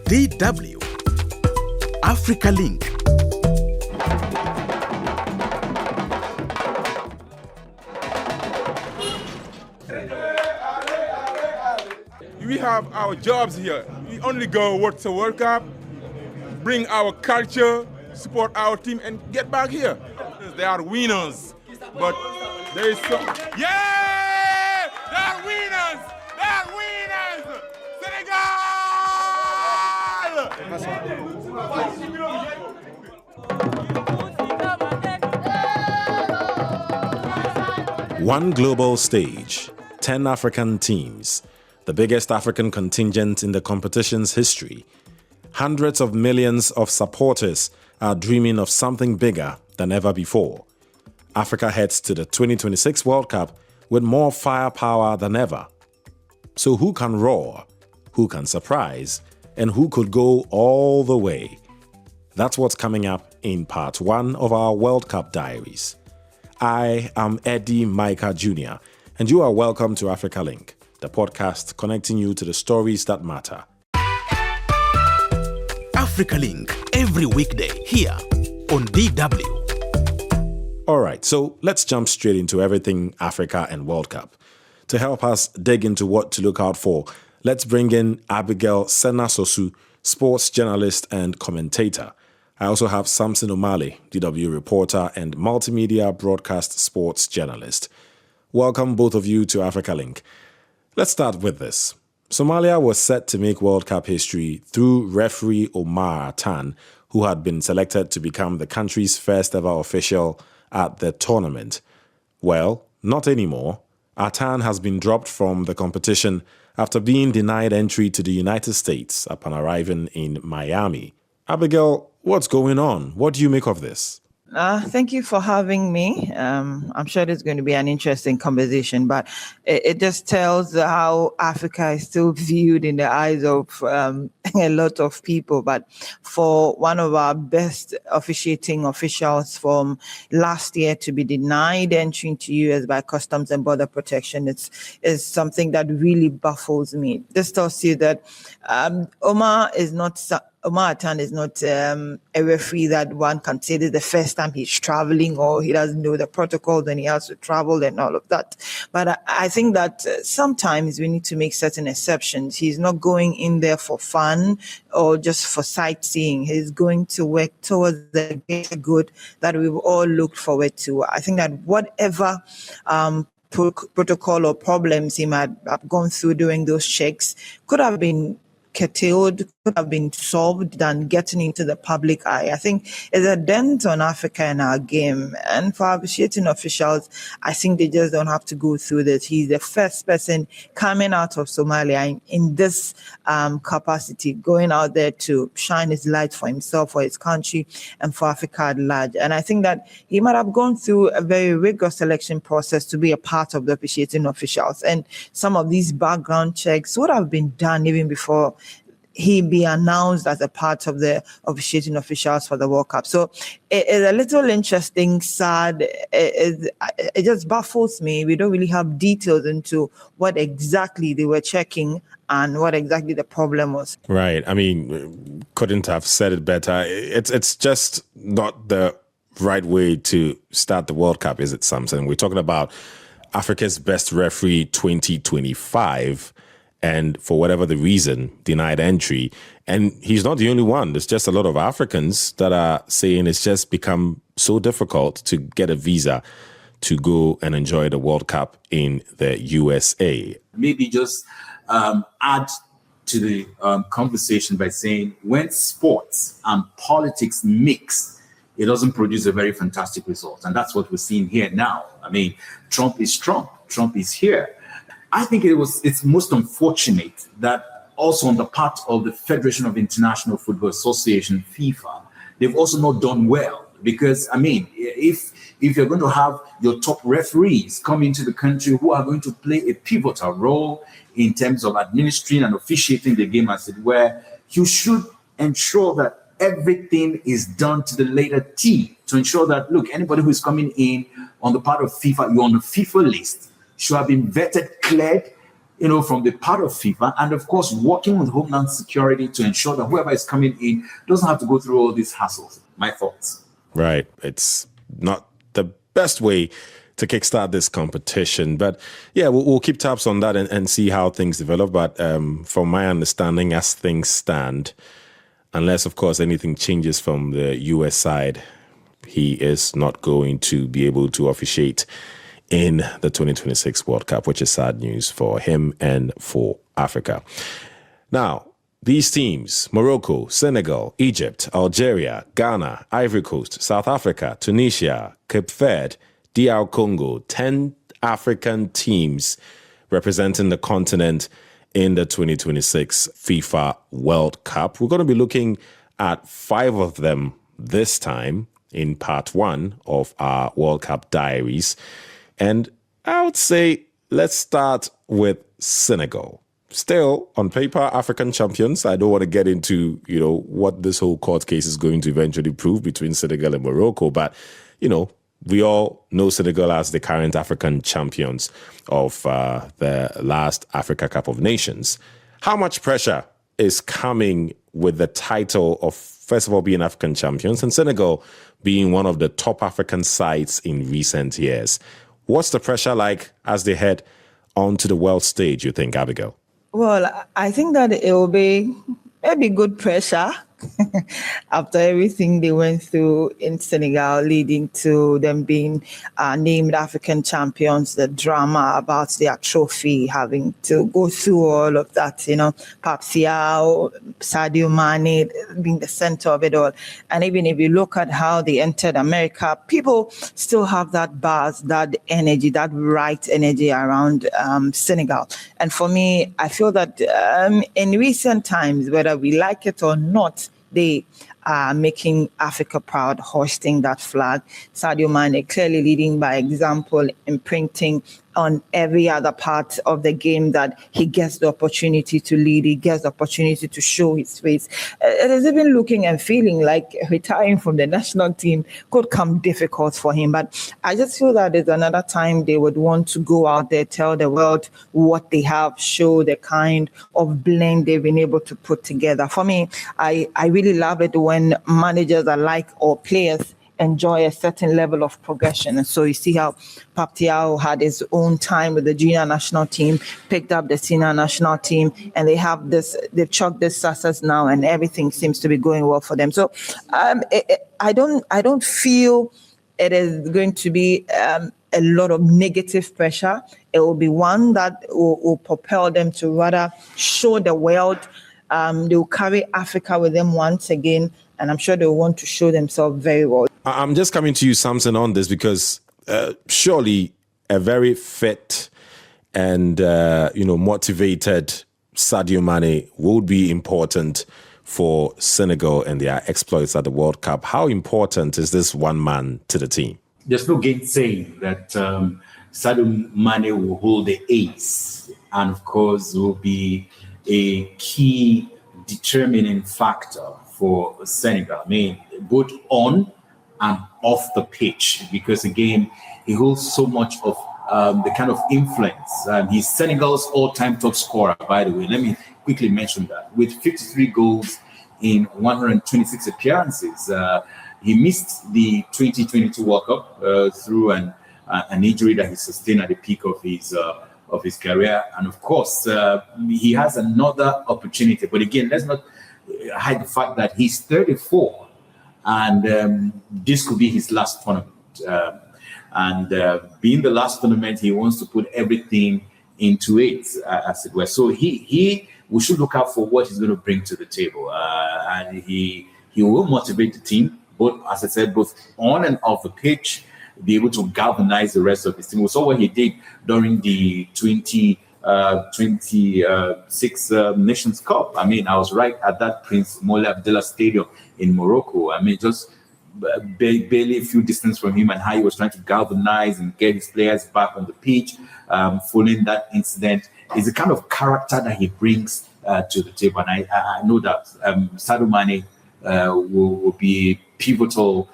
DW Africa Link. We have our jobs here. We only go watch the World Cup, bring our culture, support our team, and get back here. They are winners, but there is so... Yeah! They are winners! They are winners! Senegal! One global stage, 10 African teams, the biggest African contingent in the competition's history. Hundreds of millions of supporters are dreaming of something bigger than ever before. Africa heads to the 2026 World Cup with more firepower than ever. So who can roar, who can surprise, and who could go all the way? That's what's coming up in part 1 of our World Cup diaries. I am Eddy Micah Jr., and you are welcome to Africa Link, the podcast connecting you to the stories that matter. Africa Link, every weekday here on DW. All right, so let's jump straight into everything Africa and World Cup. To help us dig into what to look out for, let's bring in Abigail Sena, sports journalist and commentator. I also have Samson Omale, DW reporter and multimedia broadcast sports journalist. Welcome both of you to Africa Link. Let's start with this. Somalia was set to make World Cup history through referee Omale Atan, who had been selected to become the country's first ever official at the tournament. Well, not anymore. Atan has been dropped from the competition after being denied entry to the United States upon arriving in Miami. Abigail, what's going on? What do you make of this? Thank you for having me. I'm sure it's going to be an interesting conversation, but it just tells how Africa is still viewed in the eyes of a lot of people. But for one of our best officiating officials from last year to be denied entry into US by Customs and Border Protection, it's something that really baffles me. This tells you that Omale Atan is not a referee that one can say this is the first time he's traveling or he doesn't know the protocols and he has to travel and all of that. But I think that sometimes we need to make certain exceptions. He's not going in there for fun or just for sightseeing. He's going to work towards the greater good that we've all looked forward to. I think that whatever protocol or problems he might have gone through during those checks could have been curtailed, could have been solved than getting into the public eye. I think it's a dent on Africa in our game. And for officiating officials, I think they just don't have to go through this. He's the first person coming out of Somalia in this capacity, going out there to shine his light for himself, for his country, and for Africa at large. And I think that he might have gone through a very rigorous selection process to be a part of the officiating officials. And some of these background checks would have been done even before he be announced as a part of the officiating officials for the World Cup. So it's a little interesting, sad. It just baffles me. We don't really have details into what exactly they were checking and what exactly the problem was. Right. I mean, couldn't have said it better. It's just not the right way to start the World Cup, is it, Samson? We're talking about Africa's best referee 2025. And for whatever the reason, denied entry. And he's not the only one. There's just a lot of Africans that are saying it's just become so difficult to get a visa to go and enjoy the World Cup in the USA. Maybe just add to the conversation by saying when sports and politics mix, it doesn't produce a very fantastic result. And that's what we're seeing here now. I mean, Trump is Trump. Trump is here. I think it's most unfortunate that also on the part of the Federation of International Football Association, FIFA, they've also not done well. Because, I mean, if you're going to have your top referees come into the country who are going to play a pivotal role in terms of administering and officiating the game, as it were, you should ensure that everything is done to the letter T to ensure that, look, anybody who is coming in on the part of FIFA, you're on the FIFA list, should have been vetted, cleared, from the part of FIFA, and of course, working with Homeland Security to ensure that whoever is coming in doesn't have to go through all these hassles. My thoughts. Right. It's not the best way to kickstart this competition. But yeah, we'll keep tabs on that and see how things develop. But from my understanding, as things stand, unless, of course, anything changes from the US side, he is not going to be able to officiate in the 2026 World Cup, which is sad news for him and for Africa. Now, these teams, Morocco, Senegal, Egypt, Algeria, Ghana, Ivory Coast, South Africa, Tunisia, Cape Verde, DR Congo, 10 African teams representing the continent in the 2026 FIFA World Cup. We're going to be looking at 5 of them this time in part 1 of our World Cup diaries. And I would say let's start with Senegal. Still, on paper, African champions. I don't want to get into, what this whole court case is going to eventually prove between Senegal and Morocco. But, we all know Senegal as the current African champions of the last Africa Cup of Nations. How much pressure is coming with the title of, first of all, being African champions and Senegal being one of the top African sides in recent years? What's the pressure like as they head onto the world stage, you think, Abigail? Well, I think that it will be maybe good pressure after everything they went through in Senegal, leading to them being named African champions, the drama about their trophy, having to go through all of that, Papsiao, Sadio Mane being the center of it all. And even if you look at how they entered America, people still have that buzz, that energy, that right energy around Senegal. And for me, I feel that in recent times, whether we like it or not, they are making Africa proud, hoisting that flag. Sadio Mane clearly leading by example, imprinting on every other part of the game that he gets the opportunity to lead, he gets the opportunity to show his face. It is even looking and feeling like retiring from the national team could come difficult for him. But I just feel that there's another time they would want to go out there, tell the world what they have, show the kind of blend they've been able to put together. For me, I really love it when managers alike or players enjoy a certain level of progression. And so you see how Paptiao had his own time with the junior national team, picked up the senior national team, and they've chucked this success now, and everything seems to be going well for them. So I don't feel it is going to be a lot of negative pressure. It will be one that will propel them to rather show the world. They will carry Africa with them once again, and I'm sure they will want to show themselves very well. I'm just coming to you, Samson, on this because surely a very fit and motivated Sadio Mane would be important for Senegal and their exploits at the World Cup. How important is this one man to the team? There's no gainsaying that Sadio Mane will hold the ace, and of course will be a key determining factor for Senegal. I mean, both on and off the pitch, because again, he holds so much of the kind of influence. He's Senegal's all-time top scorer, by the way. Let me quickly mention that. With 53 goals in 126 appearances, he missed the 2022 World Cup through an injury that he sustained at the peak of his career. And of course, he has another opportunity. But again, let's not hide the fact that he's 34. And this could be his last tournament. Being the last tournament, he wants to put everything into it, as it were. So we should look out for what he's going to bring to the table. And he will motivate the team, both, as I said, both on and off the pitch, be able to galvanize the rest of his team. We saw what he did during the 2026 Nations Cup. I mean, I was right at that Prince Moulay Abdallah Stadium in Morocco. I mean, just barely a few distance from him, and how he was trying to galvanize and get his players back on the pitch following that incident is the kind of character that he brings to the table. And I know that Sadio Mane will be a pivotal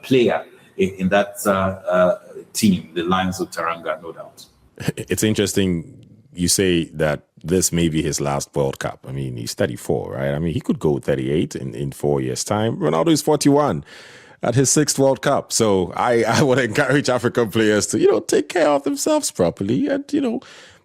player in that team, the Lions of Teranga, no doubt. It's interesting you say that this may be his last World Cup. I mean, he's 34, right? I mean, he could go 38 in 4 years' time. Ronaldo is 41 at his 6th World Cup. So I would encourage African players to, take care of themselves properly and,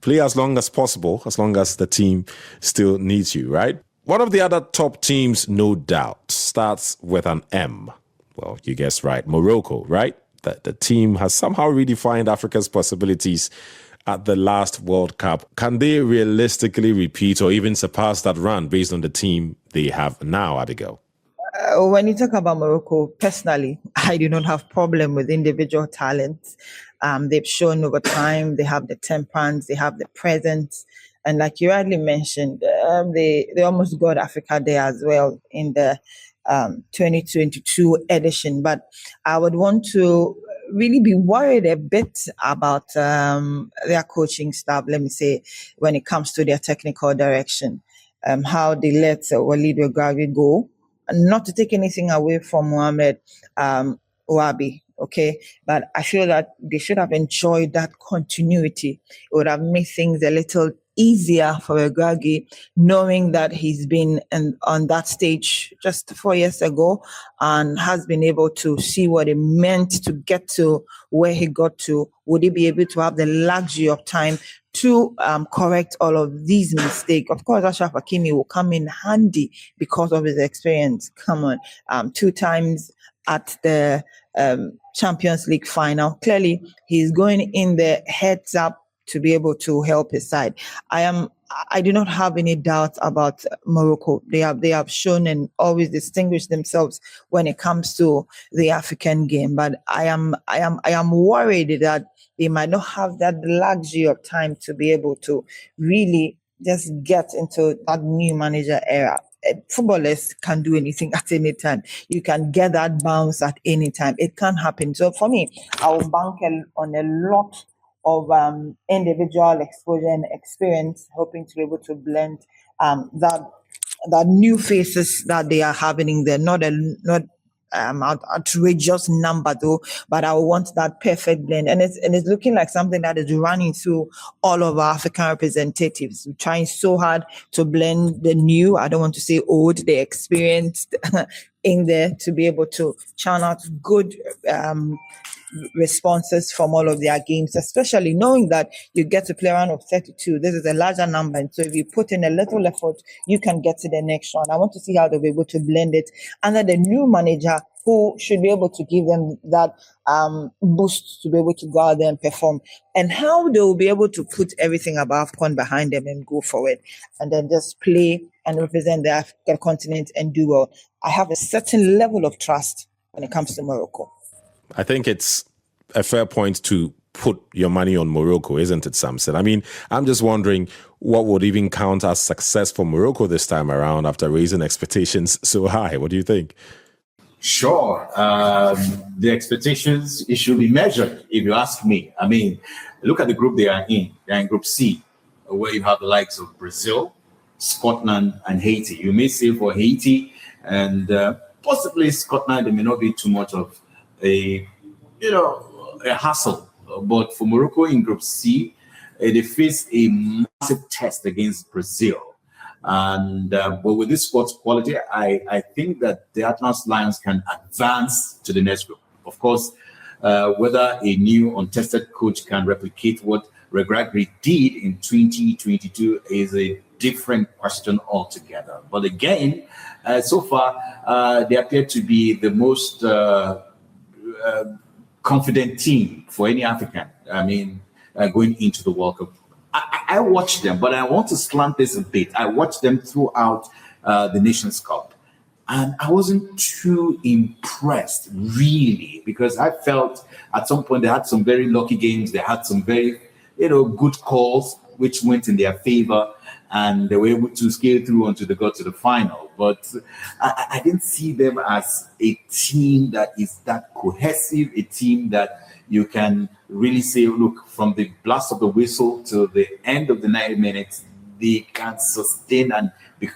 play as long as possible, as long as the team still needs you, right? One of the other top teams, no doubt, starts with an M. Well, you guessed right, Morocco, right? The team has somehow redefined Africa's possibilities at the last World Cup. Can they realistically repeat or even surpass that run based on the team they have now, Abigail? When you talk about Morocco, personally, I do not have problem with individual talents. They've shown over time, they have the temperance, they have the presence. And like you rightly mentioned, they almost got Africa there as well in the 2022 edition. But I would want to really be worried a bit about their coaching staff, let me say, when it comes to their technical direction, how they let Walid Regragui go. Not to take anything away from Mohamed Wabi, okay? But I feel that they should have enjoyed that continuity. It would have made things a little easier for Regragui, knowing that he's been on that stage just 4 years ago and has been able to see what it meant to get to where he got to. Would he be able to have the luxury of time to correct all of these mistakes? Of course, Ashraf Hakimi will come in handy because of his experience. Come on, 2 times at the Champions League final. Clearly, he's going in there heads up to be able to help his side. I do not have any doubt about Morocco. They have shown and always distinguished themselves when it comes to the African game. But I am worried that they might not have that luxury of time to be able to really just get into that new manager era. Footballers can do anything at any time. You can get that bounce at any time. It can happen. So for me, I will bank on a lot of individual exposure and experience, hoping to be able to blend that new faces that they are having in there. Not outrageous number though, but I want that perfect blend, and it's looking like something that is running through all of our African representatives. We're trying so hard to blend the new, I don't want to say old, the experienced in there to be able to churn out good responses from all of their games, especially knowing that you get to play around of 32. This is a larger number, and so if you put in a little effort, you can get to the next round. I want to see how they'll be able to blend it under the new manager, who should be able to give them that boost to be able to go out there and perform, and how they will be able to put everything above AFCON behind them and go forward and then just play and represent the African continent and do well. I have a certain level of trust when it comes to Morocco. I think it's a fair point to put your money on Morocco, isn't it, Samson? I mean, I'm just wondering what would even count as success for Morocco this time around after raising expectations so high. What do you think? Sure. The expectations, it should be measured, if you ask me. I mean, look at the group they are in. They're in Group C, where you have the likes of Brazil, Scotland, and Haiti. You may say for Haiti and possibly Scotland, there may not be too much of a hassle. But for Morocco in Group C, they face a massive test against Brazil. And but with this sports quality, I think that the Atlas Lions can advance to the next group. Of course, whether a new untested coach can replicate what Regragui did in 2022 is a different question altogether. But again, so far, they appear to be the most confident team for any African. I mean, going into the World Cup. I watched them, but I want to slant this a bit. I watched them throughout the Nations Cup, and I wasn't too impressed, really, because I felt at some point they had some very lucky games. They had some very, good calls, which went in their favor, and they were able to scale through until they got to the final. But I didn't see them as a team that is that cohesive, a team that you can really say, look, from the blast of the whistle to the end of the 90 minutes, they can sustain. And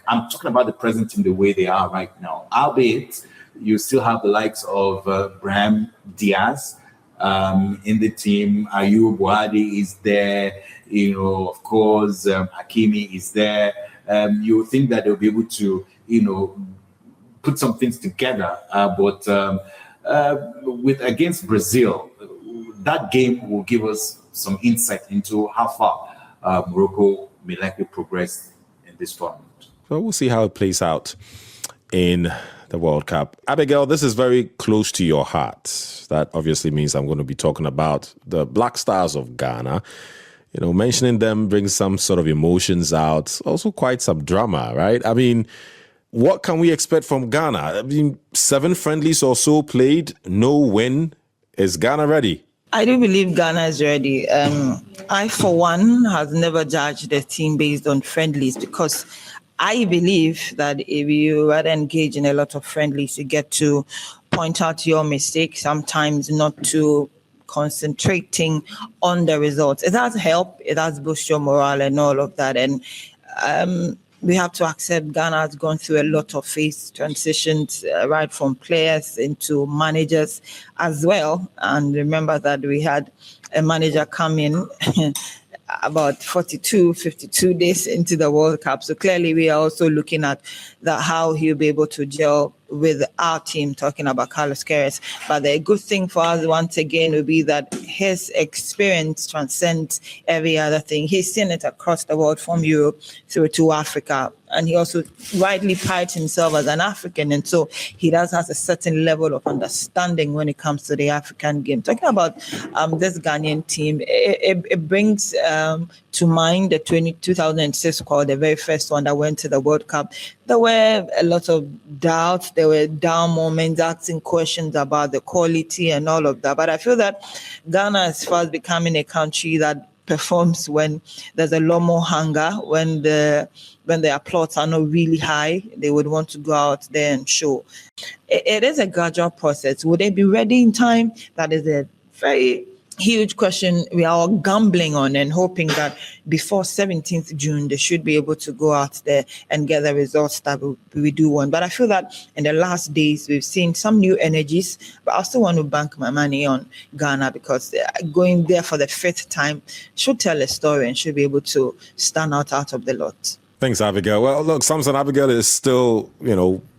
I'm talking about the present team the way they are right now. Albeit, you still have the likes of Brahim Diaz, in the team. Ayub Buhari is there. Of course, Hakimi is there. You think that they'll be able to, put some things together. But with against Brazil, that game will give us some insight into how far Morocco may likely progress in this tournament. Well, we'll see how it plays out in the World Cup. Abigail, this is very close to your heart. That obviously means I'm going to be talking about the Black Stars of Ghana. Mentioning them brings some sort of emotions out, also quite some drama, right? I mean, what can we expect from Ghana? I mean, 7 friendlies or so played, no win. Is Ghana ready? I do believe Ghana is ready. I, for one, have never judged the team based on friendlies because I believe that if you rather engage in a lot of friendlies, you get to point out your mistakes, sometimes not to concentrating on the results. It does help. It does boost your morale and all of that. And we have to accept Ghana has gone through a lot of phase transitions, right from players into managers as well. And remember that we had a manager come in about 52 days into the World Cup. So clearly we are also looking at that, how he'll be able to gel with our team, talking about Carlos Queiroz. But the good thing for us, once again, will be that his experience transcends every other thing. He's seen it across the world, from Europe through to Africa. And he also rightly prides himself as an African. And so he does have a certain level of understanding when it comes to the African game. Talking about this Ghanaian team, it brings to mind the 2006 squad, the very first one that went to the World Cup. There were a lot of doubts. There were down moments, asking questions about the quality and all of that. But I feel that Ghana is fast becoming a country that performs when there's a lot more hunger, when the applause are not really high. They would want to go out there and show. It is a gradual process. Would they be ready in time? That is a very huge question we are all gambling on and hoping that before 17th June, they should be able to go out there and get the results that we do want. But I feel that in the last days, we've seen some new energies, but I still want to bank my money on Ghana because going there for the 5th time should tell a story and should be able to stand out of the lot. Thanks, Abigail. Well, look, Samson, Abigail is still,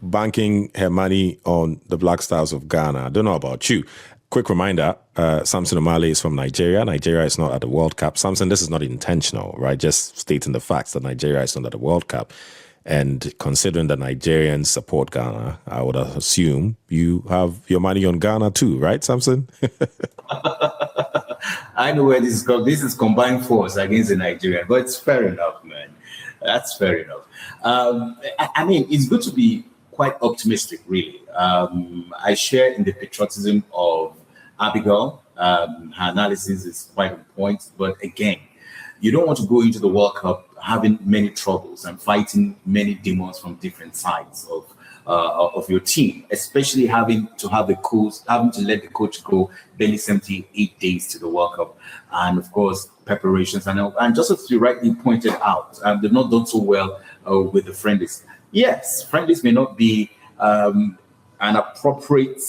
banking her money on the Black Stars of Ghana. I don't know about you. Quick reminder, Samson Omale is from Nigeria. Nigeria is not at the World Cup. Samson, this is not intentional, right? Just stating the facts that Nigeria is not at the World Cup. And considering that Nigerians support Ghana, I would assume you have your money on Ghana too, right, Samson? I know where this is going. This is combined force against the Nigerian, but it's fair enough, man. That's fair enough. I mean, it's good to be quite optimistic, really. I share in the patriotism of Abigail. Her analysis is quite on point. But again, you don't want to go into the World Cup having many troubles and fighting many demons from different sides of your team, especially having to let the coach go barely 78 days to the World Cup. And of course, preparations. And just as you rightly pointed out, they've not done so well with the friendlies. Yes, friendlies may not be an appropriate,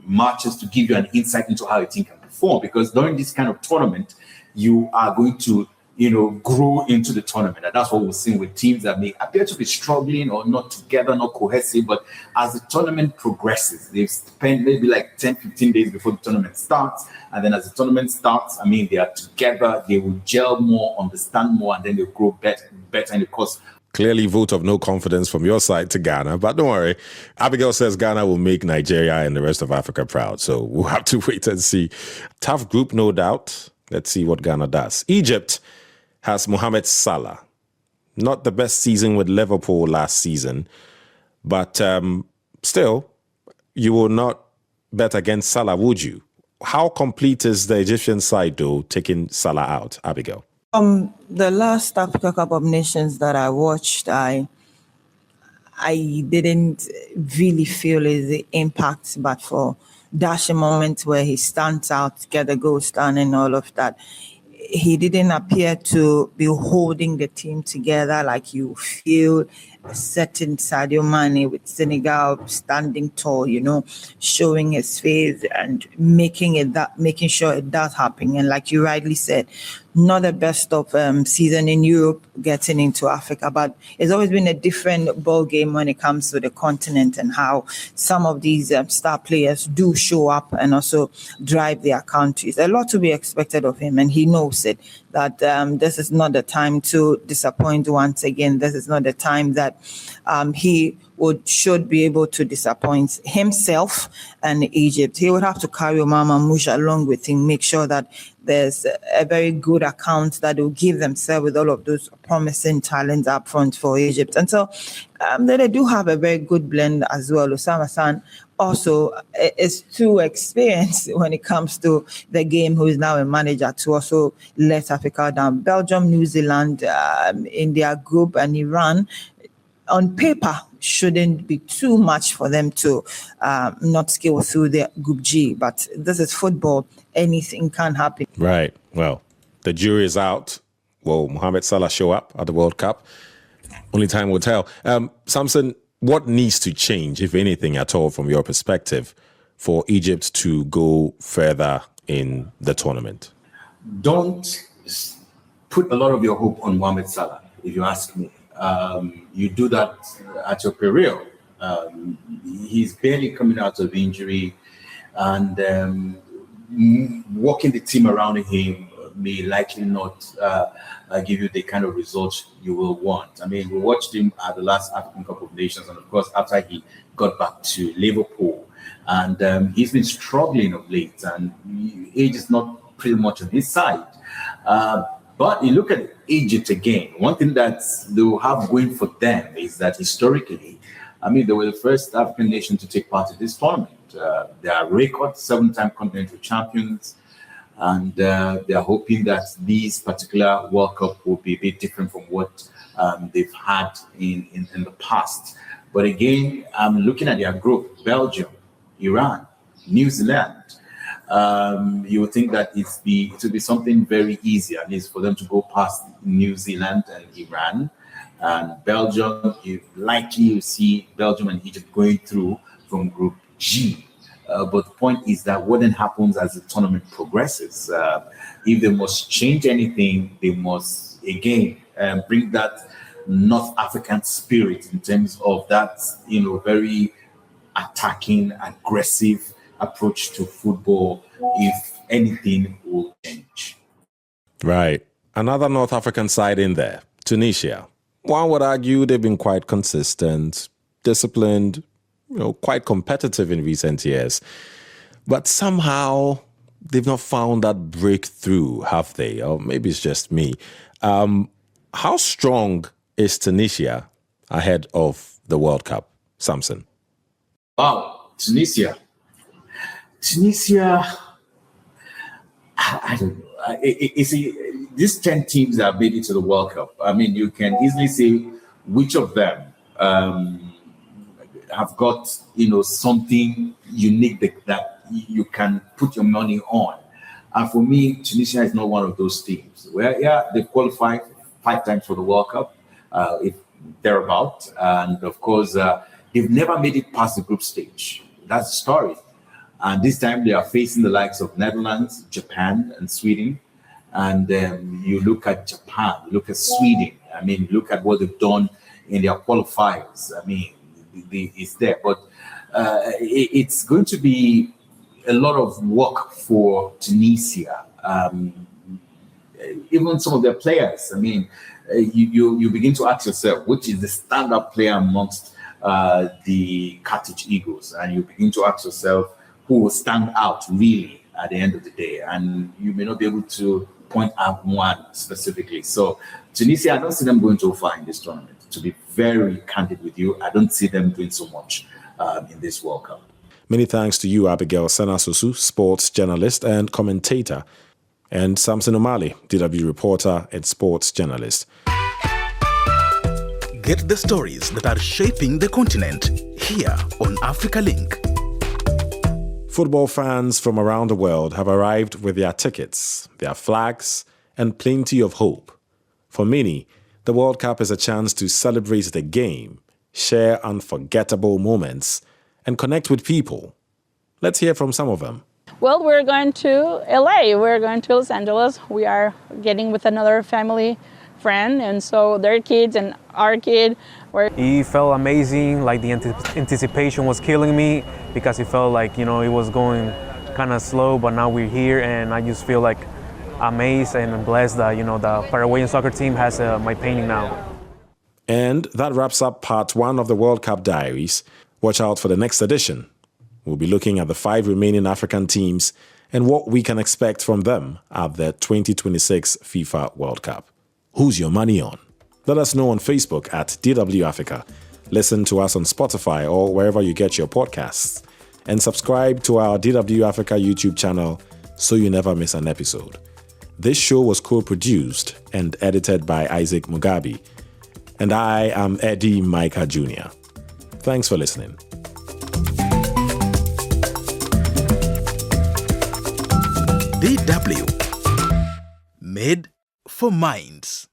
matches to give you an insight into how a team can perform, because during this kind of tournament, you are going to, grow into the tournament. And that's what we're seeing with teams that may appear to be struggling or not together, not cohesive. But as the tournament progresses, they've spent maybe like 10, 15 days before the tournament starts. And then as the tournament starts, they are together, they will gel more, understand more, and then they'll grow better in the course. Clearly, vote of no confidence from your side to Ghana. But don't worry. Abigail says Ghana will make Nigeria and the rest of Africa proud. So we'll have to wait and see. Tough group, no doubt. Let's see what Ghana does. Egypt has Mohamed Salah. Not the best season with Liverpool last season. But still, you will not bet against Salah, would you? How complete is the Egyptian side, though, taking Salah out, Abigail? The last Africa Cup of Nations that I watched, I didn't really feel the impact, but for dashing moments where he stands out, get a goal stand and all of that, he didn't appear to be holding the team together like you feel setting Sadio Mane with Senegal standing tall, showing his face and making sure it does happen. And like you rightly said, not the best of season in Europe getting into Africa, but it's always been a different ball game when it comes to the continent and how some of these star players do show up and also drive their countries. A lot to be expected of him, and he knows it, that this is not the time to disappoint once again. This is not the time that he should be able to disappoint himself and Egypt. He would have to carry Omar Mamouche along with him, make sure that there's a very good account that will give themselves with all of those promising talents up front for Egypt. And so they do have a very good blend as well. Osama San also is too experienced when it comes to the game, who is now a manager, to also let Africa down. Belgium, New Zealand in their group, and Iran, on paper, shouldn't be too much for them to not scale through their Group G. But this is football. Anything can happen. Right. Well, the jury is out. Will Mohamed Salah show up at the World Cup? Only time will tell. Samson, what needs to change, if anything at all, from your perspective, for Egypt to go further in the tournament? Don't put a lot of your hope on Mohamed Salah, if you ask me. You do that at your peril. He's barely coming out of injury, and working the team around him may likely not give you the kind of results you will want. I mean, we watched him at the last African Cup of Nations, and of course, after he got back to Liverpool, and he's been struggling of late, and age is not pretty much on his side. But you look at Egypt again, one thing that they will have going for them is that historically, I mean, they were the first African nation to take part in this tournament. They are record 7-time continental champions, and they are hoping that this particular World Cup will be a bit different from what they've had in the past. But again, I'm looking at their group: Belgium, Iran, New Zealand. You would think that it would be something very easy, at least for them to go past New Zealand and Iran. And Belgium, you see Belgium and Egypt going through from Group G. But the point is that what then happens as the tournament progresses? If they must change anything, they must, again, bring that North African spirit in terms of that, very attacking, aggressive approach to football, if anything will change. Right. Another North African side in there, Tunisia. One would argue they've been quite consistent, disciplined, quite competitive in recent years. But somehow they've not found that breakthrough, have they? Or maybe it's just me. How strong is Tunisia ahead of the World Cup, Samson? Wow, Tunisia, I don't know. These 10 teams that made it to the World Cup, I mean, you can easily say which of them have got, something unique that you can put your money on. And for me, Tunisia is not one of those teams. They've qualified 5 times for the World Cup, if thereabout. And of course, they've never made it past the group stage. That's the story. And this time they are facing the likes of Netherlands, Japan, and Sweden. And you look at Japan, look at Sweden. I mean, look at what they've done in their qualifiers. I mean, it's there. But it's going to be a lot of work for Tunisia. Even some of their players. I mean, you begin to ask yourself, which is the standout player amongst the Carthage Eagles? And you begin to ask yourself, who will stand out really at the end of the day? And you may not be able to point out one specifically. So Tunisia, I don't see them going too far in this tournament. To be very candid with you, I don't see them doing so much in this World Cup. Many thanks to you, Abigail Sena, sports journalist and commentator, and Samson Omale, DW reporter and sports journalist. Get the stories that are shaping the continent here on Africa Link. Football fans from around the world have arrived with their tickets, their flags, and plenty of hope. For many, the World Cup is a chance to celebrate the game, share unforgettable moments, and connect with people. Let's hear from some of them. Well, we're going to LA. We're going to Los Angeles. We are getting with another family friend, and so their kids and our kid. It felt amazing, like the anticipation was killing me because it felt like, it was going kind of slow, but now we're here and I just feel like amazed and blessed that, the Paraguayan soccer team has my painting now. And that wraps up part 1 of the World Cup Diaries. Watch out for the next edition. We'll be looking at the 5 remaining African teams and what we can expect from them at the 2026 FIFA World Cup. Who's your money on? Let us know on Facebook at DW Africa. Listen to us on Spotify or wherever you get your podcasts. And subscribe to our DW Africa YouTube channel so you never miss an episode. This show was co-produced and edited by Isaac Mugabe. And I am Eddy Micah Jr. Thanks for listening. DW. Made for minds.